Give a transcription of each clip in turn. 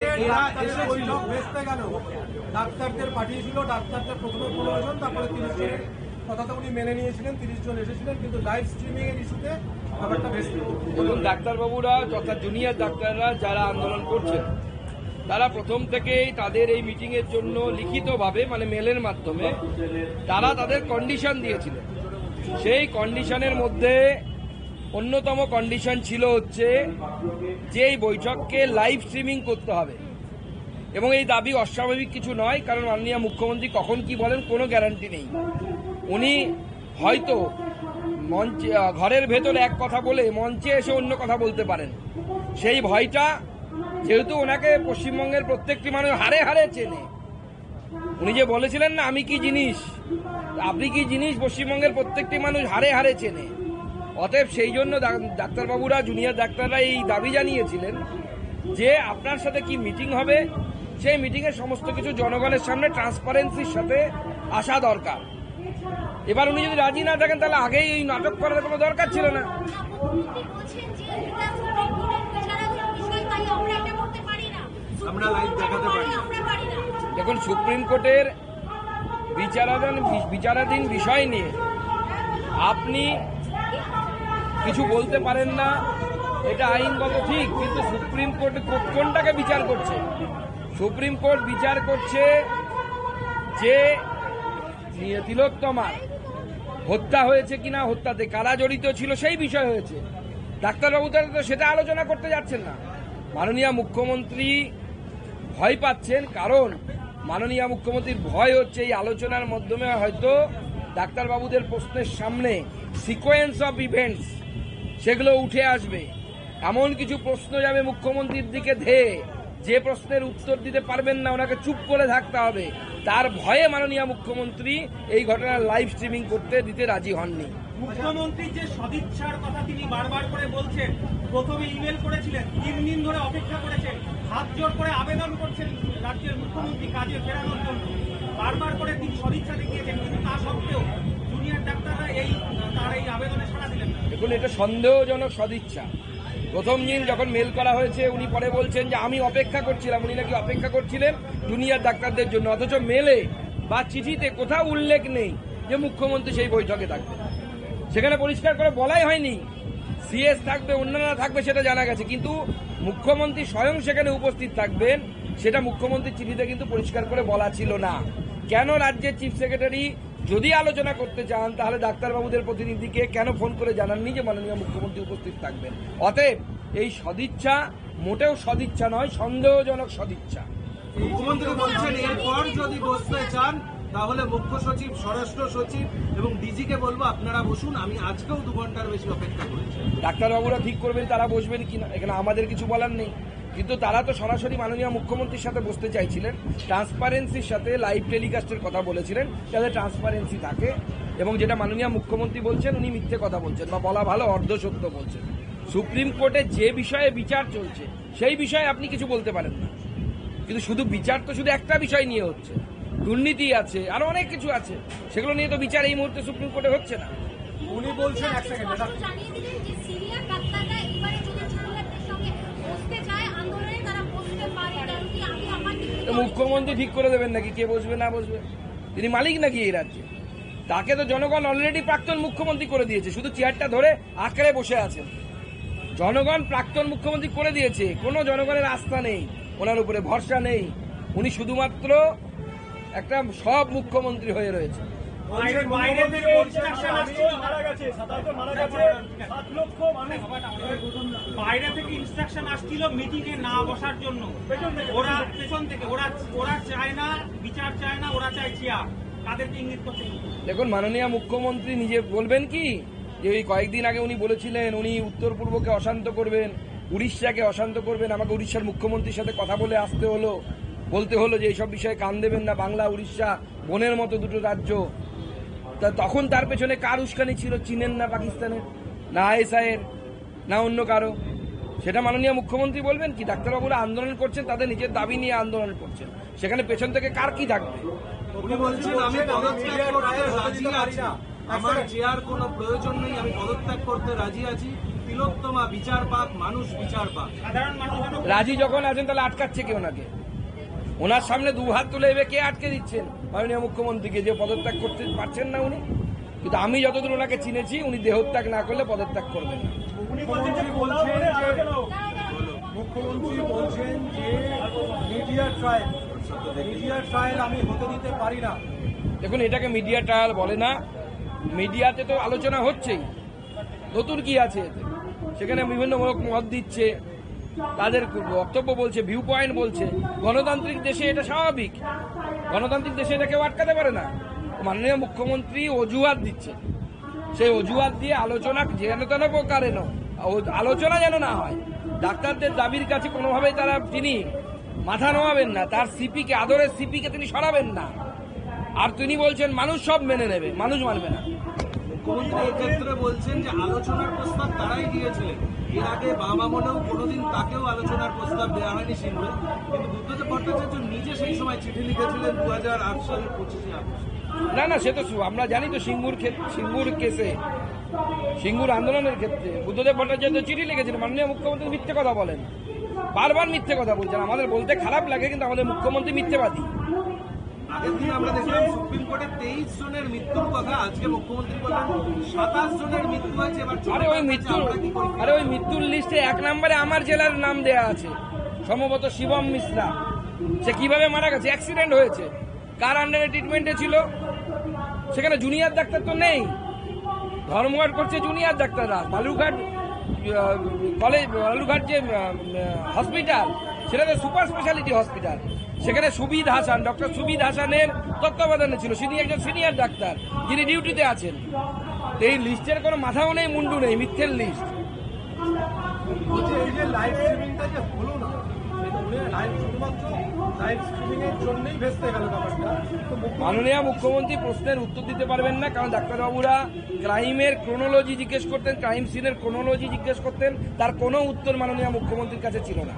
ভেস্তে গেল, ডাক্তারদের পাঠিয়েছিল, ডাক্তারদের প্রথমে 15 জন, তারপরে 30 জনের কথাটা উনি মেনে নিয়েছিলেন, 30 জন এসেছিলেন, কিন্তু লাইভ স্ট্রিমিং এর ইস্যুতে ব্যাপারটা ভেস্তে গেল। দেখুন, ডাক্তারবাবুরা তথা জুনিয়র ডাক্তাররা যারা আন্দোলন করছেন তারা প্রথম থেকেই তাদের এই মিটিং এর জন্য লিখিতভাবে মানে মেলের মাধ্যমে তারা তাদের কন্ডিশন দিয়েছিলেন। সেই কন্ডিশনের মধ্যে অন্যতম কন্ডিশন ছিল হচ্ছে যে এই বৈঠককে লাইভ স্ট্রিমিং করতে হবে, এবং এই দাবি অস্বাভাবিক কিছু নয়, কারণ মাননীয় মুখ্যমন্ত্রী কখন কি বলেন কোনো গ্যারান্টি নেই। উনি হয়তো মঞ্চে ঘরের ভেতরে এক কথা বলে মঞ্চে এসে অন্য কথা বলতে পারেন। সেই ভয়টা, যেহেতু ওনাকে পশ্চিমবঙ্গের প্রত্যেকটি মানুষ হারে হারে চেনে, উনি যে বলেছিলেন না আমি কি জিনিস, আপনি কি জিনিস, পশ্চিমবঙ্গের প্রত্যেকটি মানুষ হারে হারে চেনে। অতএব সেই জন্য ডাক্তারবাবুরা, জুনিয়র ডাক্তাররা এই দাবি জানিয়েছিলেন যে আপনার সাথে কি মিটিং হবে, সেই মিটিংয়ের সমস্ত কিছু জনগণের সামনে ট্রান্সপারেন্সির সাথে আসা দরকার। এবার উনি যদি রাজি না থাকেন তাহলে আগেই এই নাটক করার কোনো দরকার ছিল না। দেখুন, সুপ্রিম কোর্টের বিচারাধীন বিষয় নিয়ে আপনি কিছু বলতে পারেন না, এটা আইনগত ঠিক, কিন্তু সুপ্রিম কোর্ট কোনটাকে বিচার করছে? সুপ্রিম কোর্ট বিচার করছে যে তিলোত্তমার হত্যা হয়েছে কিনা, হত্যাতে কারা জড়িত ছিল সেই বিষয় হয়েছে। ডাক্তারবাবু তো সেটা আলোচনা করতে যাচ্ছেন না। মাননীয় মুখ্যমন্ত্রী ভয় পাচ্ছেন, কারণ মাননীয় মুখ্যমন্ত্রীর ভয় হচ্ছে এই আলোচনার মাধ্যমে হয়তো ডাক্তারবাবুদের প্রশ্নের সামনে সিকোয়েন্স অফ ইভেন্টস সেগুলো উঠে আসবে, এমন কিছু প্রশ্ন যাবে মুখ্যমন্ত্রীর দিকে ধেয়ে, যে প্রশ্নের উত্তর দিতে পারবেন না, ওনাকে চুপ করে থাকতে হবে। তার ভয়ে মাননীয় মুখ্যমন্ত্রী এই ঘটনার লাইভ স্ট্রিমিং করতে দিতে রাজি হননি। মুখ্যমন্ত্রী যে সদিচ্ছার কথা তিনি বারবার করে বলছেন, প্রথমে ইমেল করেছিলেন, 3 দিন ধরে অপেক্ষা করেছেন, হাত জোর করে আবেদন করছেন রাজ্যের মুখ্যমন্ত্রী কাজে ফেরানোর জন্য, বারবার করে তিনি সদিচ্ছা দেখিয়েছেন, কিন্তু তা সত্ত্বেও জুনিয়র ডাক্তাররা তার এই আবেদনে সাড়া দিলেন না। দেখুন, এটা সন্দেহজনক সদিচ্ছা। প্রথম দিন যখন মেল করা হয়েছে উনি পরে বলছেন যে আমি অপেক্ষা করছিলাম, উনি নাকি অপেক্ষা করছিলেন জুনিয়র ডাক্তারদের জন্য, অথচ মেলে বা চিঠিতে কোথাও উল্লেখ নেই যে মুখ্যমন্ত্রী সেই বৈঠকে থাকবে। সেখানে পরিষ্কার করে বলাই হয়নি সিএস থাকবে, অন্যান্য থাকবে, সেটা জানা গেছে, কিন্তু মুখ্যমন্ত্রী স্বয়ং সেখানে উপস্থিত থাকবেন সেটা মুখ্যমন্ত্রীর চিঠিতে কিন্তু পরিষ্কার করে বলা ছিল না। কেন রাজ্যের চিফ সেক্রেটারি যদি আলোচনা করতে চান তাহলে ডাক্তারবাবুদের প্রতিনিধিকে কেন ফোন করে জানাননি যে মাননীয় মুখ্যমন্ত্রী উপস্থিত থাকবেন? অতএব এই সদিচ্ছা মোটেও সদিচ্ছা নয়, সন্দেহজনক সদিচ্ছা। মুখ্যমন্ত্রী বলছেন এরপর যদি বসতে চান তাহলে মুখ্য সচিব, স্বরাষ্ট্র সচিব এবং ডিজিকে বলবো আপনারা বসুন, আমি আজকেও 2 ঘন্টার বেশি অপেক্ষা করেছি। ডাক্তারবাবুরা ঠিক করবেন তারা বসবেন কিনা, এখানে আমাদের কিছু বলার নেই, কিন্তু তারা তো সরাসরি মাননীয় মুখ্যমন্ত্রীর সাথে বসতে চাইছিলেন, ট্রান্সপারেন্সির সাথে লাইভ টেলিকাস্টের কথা বলেছিলেন যাতে ট্রান্সপারেন্সি থাকে, এবং যেটা মাননীয় মুখ্যমন্ত্রী বলছেন উনি মিথ্যে কথা বলছেন, বা বলা ভালো অর্ধসত্য বলছেন। সুপ্রিম কোর্টে যে বিষয়ে বিচার চলছে সেই বিষয়ে আপনি কিছু বলতে পারেন না, কিন্তু শুধু বিচার তো শুধু একটা বিষয় নিয়ে হচ্ছে, দুর্নীতি আছে, আরো অনেক কিছু আছে, সেগুলো নিয়ে তো বিচার এই মুহূর্তে সুপ্রিম কোর্টে হচ্ছে না। উনি বলছেন এক সেকেন্ড, মুখ্যমন্ত্রী ঠিক করে দেবেন নাকি কে বসবে না বসবে? তিনি মালিক নাকি এই রাজ্যে? তাকে তো জনগণ অলরেডি প্রাক্তন মুখ্যমন্ত্রী করে দিয়েছে, শুধু চেয়ারটা ধরে আঁকড়ে বসে আছেন। জনগণ প্রাক্তন মুখ্যমন্ত্রী করে দিয়েছে, কোনো জনগণের আস্থা নেই, ওনার উপরে ভরসা নেই, উনি শুধুমাত্র একটা সব মুখ্যমন্ত্রী হয়ে রয়েছে। বাইরে থেকে ইনস্ট্রাকশন আসছিল মিটিং এ না বসার জন্য, ওরা পেছন থেকে ওরা চায় না বিচার, চায় না, ওরা চায় চেয়ার, তাদেরকে ইঙ্গিত করছে। দেখুন, মাননীয় মুখ্যমন্ত্রী নিজে বলবেন কি যে ওই কয়েকদিন আগে উনি বলেছিলেন উনি উত্তর পূর্বকে অশান্ত করবেন, উড়িষ্যাকে অশান্ত করবেন, আমাকে উড়িষ্যার মুখ্যমন্ত্রীর সাথে কথা বলে আসতে হলো, বলতে হলো যে এইসব বিষয়ে কান দেবেন না, বাংলা উড়িষ্যা বোনের মতো দুটো রাজ্য। তখন তার পেছনে কার উস্কানি ছিল? চীনের না পাকিস্তানের, না আইএসআইয়ের, না অন্য কারো? সেটা মাননীয় মুখ্যমন্ত্রী বলবেন কি? ডাক্তারবাবুরা আন্দোলন করছেন, তাদের নিজের দাবি নিয়ে আন্দোলন করছেন, সেখানে পেছন থেকে কার কি থাকবে? উনি বলছেন আমি পদত্যাগ করতে রাজি আছি, আমার চেয়ার কোনো প্রয়োজন নেই, আমি পদত্যাগ করতে রাজি আছি। তিলোত্তমা বিচার পাক, মানুষ বিচার পাক। সাধারণ মানুষ যেন রাজি যখন আছেন তাহলে আটকাচ্ছে কে ওনাকে? ওনার সামনে দু হাত তুলে এবে কে আটকে দিচ্ছেন মাননীয় মুখ্যমন্ত্রীকে যে পদত্যাগ করতে পারছেন না উনি? কিন্তু আমি যতদূর ওনাকে চিনেছি উনি দেহত্যাগ না করলে পদত্যাগ করবেন না। মুখ্যমন্ত্রী বলছেন যে মিডিয়া ট্রায়াল আমি হতে দিতে পারি না। দেখুন, এটাকে মিডিয়া ট্রায়াল বলে না। মিডিয়াতে তো আলোচনা হচ্ছেই, নতুন কি আছে এতে? সেখানে বিভিন্ন মত দিচ্ছে, তাদের বক্তব্য বলছে, ভিউ পয়েন্ট বলছে। গণতান্ত্রিক দেশে এটা স্বাভাবিক, গণতান্ত্রিক দেশে এটা কেউ আটকাতে পারে না। মাননীয় মুখ্যমন্ত্রী অজুহাত দিচ্ছে, সেই অজুহাত দিয়ে আলোচনা যেন তেন প্রকারেন আলোচনা যেন না হয়। ডাক্তারদের দাবির কাছে কোনোভাবেই তারা তিনি মাথা নোয়াবেন না, তার সিপিকে, আদরের সিপিকে তিনি সরাবেন না। আর তিনি বলছেন মানুষ সব মেনে নেবে, মানুষ মানবে না। মুখ্যমন্ত্রী এক্ষেত্রে বলছেন যে আলোচনার প্রস্তাব তারাই দিয়েছিলেন, এর আগে বাবা মনেও কোনোদিন তাকেও আলোচনার প্রস্তাব দেওয়া হয়নি সিঙ্গুরে। কিন্তু বুদ্ধদেব ভট্টাচার্য নিজে সেই সময় চিঠি লিখেছিলেন 2008 সালের 25শে আগস্ট। না, সে তো আমরা জানি তো, সিঙ্গুর কেসে, সিঙ্গুর আন্দোলনের ক্ষেত্রে বুদ্ধদেব ভট্টাচার্য চিঠি লিখেছিলেন। মাননীয় মুখ্যমন্ত্রী মিথ্যে কথা বলেন, বারবার মিথ্যে কথা বলছেন। আমাদের বলতে খারাপ লাগে, কিন্তু আমাদের মুখ্যমন্ত্রী মিথ্যেবাদী। আগের দিন আমরা দেখলাম সুপ্রিম কোর্টে 23 জনের মৃত্যুর কথা, আজকে মুখ্যমন্ত্রী বললেন 27 জনের মৃত্যু হয়েছে। এবার আরে ওই মৃত্যুর লিস্টে 1 নম্বরে আমার জেলার নাম দেয়া আছে, সম্ভবত শিবম মিশ্রা। সে কিভাবে মারা গেছে? অ্যাক্সিডেন্ট হয়েছে। কার আন্ডারে ট্রিটমেন্টে ছিল? সেখানে জুনিয়র ডাক্তার তো নেই, ধর্মঘট করছে জুনিয়র ডাক্তাররা। বালুরঘাট কলেজ, বালুরঘাট যে হসপিটাল, সেটা তো সুপার স্পেশালিটি হসপিটাল। সেখানে সুবিদ হাসান, ডক্টর সুবিদ হাসানের তত্ত্বাবধানে ছিল, তিনি একজন সিনিয়র ডাক্তার যিনি ডিউটিতে আছেন। এই লিস্টের কোনো মাথাও নেই, মুন্ডু নেই, মিথ্যের লিস্ট। এই যে লাইভ স্ট্রিমিংটা যে হলো না, শুধুমাত্র লাইভ স্ট্রিমিং এর জন্যই ভেস্তে গেল ব্যাপারটা। মাননীয় মুখ্যমন্ত্রী প্রশ্নের উত্তর দিতে পারবেন না, কারণ ডাক্তারবাবুরা ক্রাইমের ক্রোনোলজি জিজ্ঞেস করতেন, ক্রাইম সিনের ক্রোনোলজি জিজ্ঞেস করতেন, তার কোনো উত্তর মাননীয় মুখ্যমন্ত্রীর কাছে ছিল না।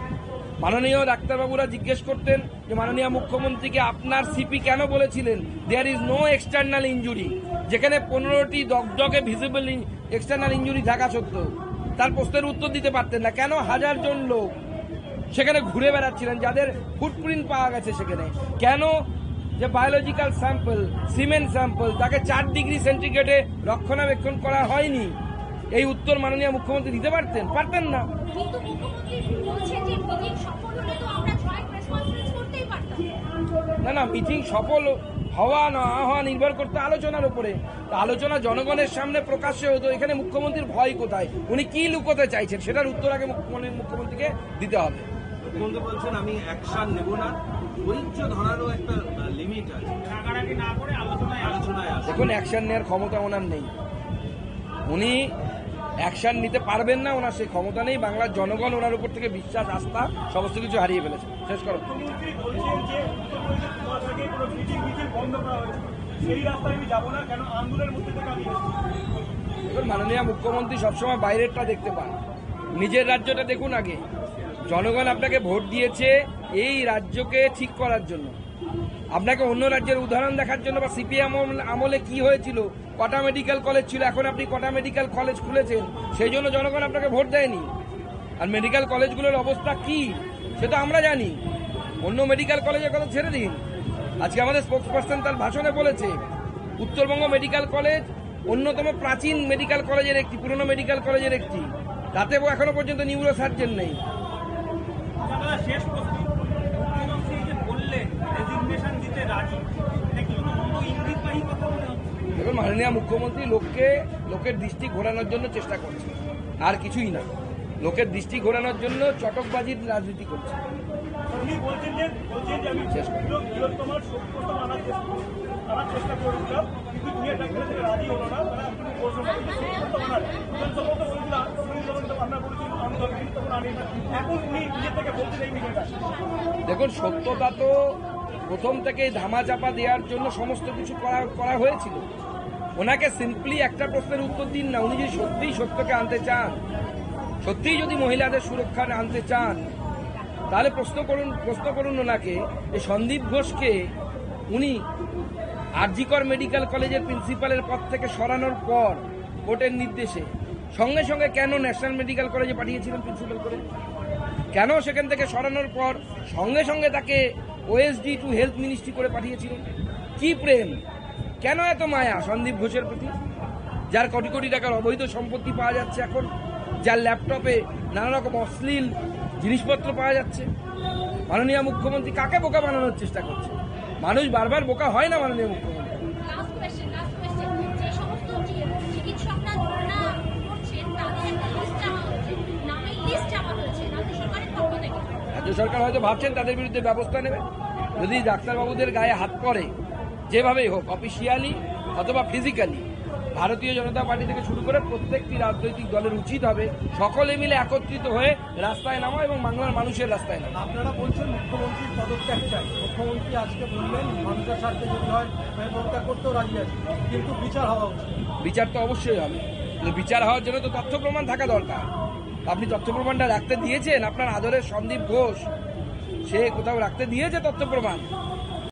মাননীয় ডাক্তারবাবুরা জিজ্ঞেস করতেন যে মাননীয় মুখ্যমন্ত্রীকে আপনার সিপি কেন বলেছিলেন there is no external injury, যেখানে 15টি দগদগে ভিজিবল এক্সটার্নাল ইনজুরি থাকা সত্ত্বেও তার প্রশ্নের উত্তর দিতে পারতেন না। কেন 1000 জন লোক সেখানে ঘুরে বেড়াচ্ছিলেন যাদের ফুটপ্রিন্ট পাওয়া গেছে সেখানে? কেন যে বায়োলজিক্যাল স্যাম্পল, সিমেন্ট স্যাম্পল, তাকে 4 ডিগ্রি সেন্টিগ্রেডে রক্ষণাবেক্ষণ করা হয়নি? এই উত্তর মাননীয় মুখ্যমন্ত্রী দিতে পারতেন? পারতেন না। কিন্তু মুখ্যমন্ত্রী বলছেন যে মিটিং সফল হলে তো আমরা জয়েন্ট প্রেস কনফারেন্স করতেই পারতাম। না, মিটিং সফল হওয়া না হওয়া নির্ভর করতে আলোচনার উপরে। তা আলোচনা জনগণের সামনে প্রকাশ্যে হতো। এখানে মুখ্যমন্ত্রীর ভয় কোথায়? উনি কি লুকোতে চাইছেন সেটার উত্তর আগে মুখ্যমন্ত্রীকে দিতে হবে। মুখ্যমন্ত্রী বলছেন আমি অ্যাকশন নেব না, ধৈর্য ধরারও একটা লিমিট আছে, রাগারাগি না করে আলোচনায় আছে। দেখুন, অ্যাকশন নেওয়ার ক্ষমতা ওনার নেই, উনি অ্যাকশন নিতে পারবেন না, ওনার সেই ক্ষমতা নেই। বাংলার জনগণ ওনার উপর থেকে বিশ্বাস, আস্থা সমস্ত কিছু হারিয়ে ফেলেছে। শেষ করো। দেখুন, মাননীয় মুখ্যমন্ত্রী সবসময় বাইরেরটা দেখতে পান, নিজের রাজ্যটা দেখুন আগে। জনগণ আপনাকে ভোট দিয়েছে এই রাজ্যকে ঠিক করার জন্য, আপনাকে অন্য রাজ্যের উদাহরণ দেখার জন্য, বা সিপিএম আমলে কি হয়েছিল, কটা মেডিকেল কলেজ ছিল, এখন আপনি কটা মেডিকেল কলেজ খুলেছেন, সেই জন্য জনগণ আপনাকে ভোট দেয়নি। আর মেডিকেল কলেজগুলোর অবস্থা কি সেটা আমরা জানি। অন্য মেডিকেল কলেজের কথা ছেড়ে দিন, আজকে আমাদের স্পোক্সপারসন তার ভাষণে বলেছে উত্তরবঙ্গ মেডিকেল কলেজ অন্যতম প্রাচীন মেডিকেল কলেজের একটি, পুরনো মেডিকেল কলেজের একটি, তাতে এখনো পর্যন্ত নিউরো সার্জন নেই। শেষ প্রশ্ন, মুখ্যমন্ত্রী যে বললেন রেজিগনেশন দিতে রাজি, এটা কি কোনো অন্য ইঙ্গিতবাহী কথা মনে হচ্ছে? দেখুন, মাননীয় মুখ্যমন্ত্রী লোকের দৃষ্টি ঘোরানোর জন্য চেষ্টা করছে, আর কিছুই না। লোকের দৃষ্টি ঘোরানোর জন্য চটকবাজির রাজনীতি করছে। উনি বলছেন যে আমি বৃহত্তমার সত্যতা আনার চেষ্টা করেছিলাম, কিন্তু দুনিয়া ডাক্তার থেকে রাজি হলো না। তারা এখন উনি নিজের থেকে বলতে চাই বিষয়টা। দেখুন, সত্যতা তো প্রথম থেকেই ধামাচাপা দেওয়ার জন্য সমস্ত কিছু করা হয়েছিল। ওনাকে সিম্পলি একটা প্রশ্নের উত্তর দিন না। উনি যদি সত্যিই সত্যকে আনতে চান, সত্যিই যদি মহিলাদের সুরক্ষা আনতে চান, তাহলে প্রশ্ন করুন ওনাকে যে সন্দীপ ঘোষকে উনি আরজিকর মেডিকেল কলেজের প্রিন্সিপালের পদ থেকে সরানোর পর কোর্টের নির্দেশে সঙ্গে সঙ্গে কেন ন্যাশনাল মেডিকেল কলেজে পাঠিয়েছিলেন প্রিন্সিপাল করে? কেন সেখান থেকে সরানোর পর সঙ্গে সঙ্গে তাকে ওএসডি টু হেলথ মিনিস্ট্রি করে পাঠিয়েছিলেন? কি প্রেম, কেন এত মায়া সন্দীপ ঘোষের প্রতি, যার কোটি কোটি টাকার অবৈধ সম্পত্তি পাওয়া যাচ্ছে এখন, যার ল্যাপটপে নানা রকম অশ্লীল জিনিসপত্র পাওয়া যাচ্ছে? মাননীয় মুখ্যমন্ত্রী কাকে বোকা বানানোর চেষ্টা করছে? মানুষ বারবার বোকা হয় না মাননীয় মুখ্যমন্ত্রী। লাস্ট কোয়েশ্চেন যে সমস্ত চিকিৎসকরা ধর্ণা করছেন তাদের একটা লিস্ট চাওয়া হচ্ছে, নামের লিস্ট চাওয়া হচ্ছে রাজ্য সরকারের পক্ষ থেকে। রাজ্য সরকার হয়তো ভাবছেন তাদের বিরুদ্ধে ব্যবস্থা নেবে। যদি ডাক্তারবাবুদের গায়ে হাত পড়ে, যেভাবেই হোক, অফিসিয়ালি অথবা ফিজিক্যালি, ভারতীয় জনতা পার্টি থেকে শুরু করে প্রত্যেকটি রাজনৈতিক দলের উচিত হবে সকলে মিলে একত্রিত হয়ে রাস্তায় নামা এবং বাংলার মানুষের রাস্তায় নামা। আপনারা বলছেন মুখ্যমন্ত্রীর পদত্যাগ চাই, মুখ্যমন্ত্রী আজকে বললেন মানুষের স্বার্থে যদি হয় আমি পদত্যাগ করতেও রাজি আছি, কিন্তু বিচার হওয়া উচিত। বিচার তো অবশ্যই হবে, কিন্তু বিচার হওয়ার জন্য তো তথ্য প্রমাণ থাকা দরকার। আপনি তথ্য প্রমাণটা রাখতে দিয়েছেন? আপনার আদরের সন্দীপ ঘোষ সে কোথাও রাখতে দিয়েছে তথ্য প্রমাণ?